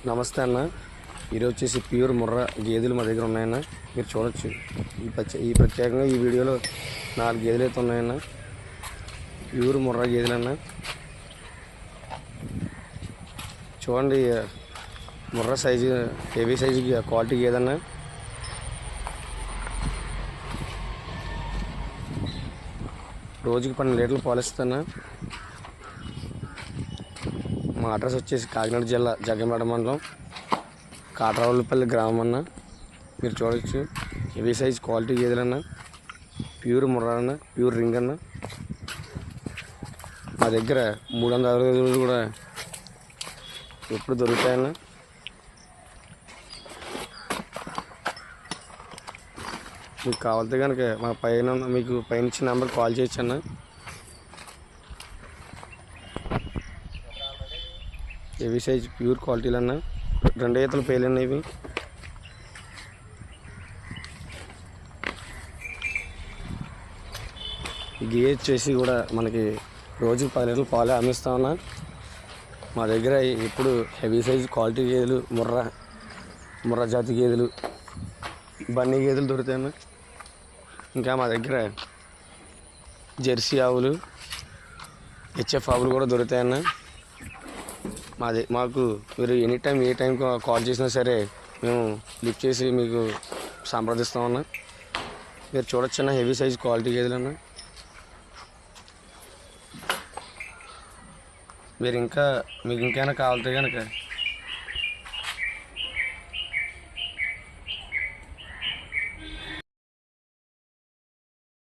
నమస్తే అన్న. ఈరోజు వచ్చేసి ప్యూర్ ముర్రా గేదెలు మా దగ్గర ఉన్నాయన్న. మీరు చూడొచ్చు. ప్రత్యేకంగా ఈ వీడియోలో 4 గేదెలు అయితే ఉన్నాయన్న. ప్యూర్ ముర్రా గేదెలన్న. చూడండి, Murrah size, heavy size quality గేదన్న. రోజుకి 12 లీటర్లు పాలిస్తాను. మా అడ్రస్ వచ్చేసి కాకినాడ జిల్లా జగ్గంపేట మండలం కాట్రావులపల్లి గ్రామం అన్న. మీరు చూడవచ్చు. హెవీ సైజ్ క్వాలిటీ గేదెలన్న. ప్యూర్ ముర్రా అన్న, ప్యూర్ రింగ్ అన్న. మా దగ్గర 360 రోజులు కూడా ఎప్పుడు దొరుకుతాయన్న. మీకు కావాలితే కనుక మా మీకు పైన ఇచ్చిన నెంబర్ కాల్ చేయొచ్చు అన్న. హెవీ సైజ్ ప్యూర్ క్వాలిటీలు అన్న. 2 ఈతలు పేలన్న. ఇవి గేదె వచ్చేసి కూడా మనకి రోజుకి 10 లీటర్లు పాలు అమ్మిస్తామన్నా. మా దగ్గర ఇప్పుడు హెవీ సైజ్ క్వాలిటీ గేదెలు, ముర్రా జాతి గేదెలు, బన్నీ గేదెలు దొరుకుతాయన్న. ఇంకా మా దగ్గర జెర్సీ ఆవులు, హెచ్ఎఫ్ ఆవులు కూడా దొరుకుతాయన్న. మాకు మీరు ఎనీ టైం ఏ టైం కాల్ చేసినా సరే మేము లిఫ్ట్ చేసి మీకు సంప్రదిస్తామన్నా. మీరు చూడొచ్చన్న, హెవీ సైజ్ క్వాలిటీ గేదెలన్నా. మీకు ఇంకేమైనా కావాలితే కనుక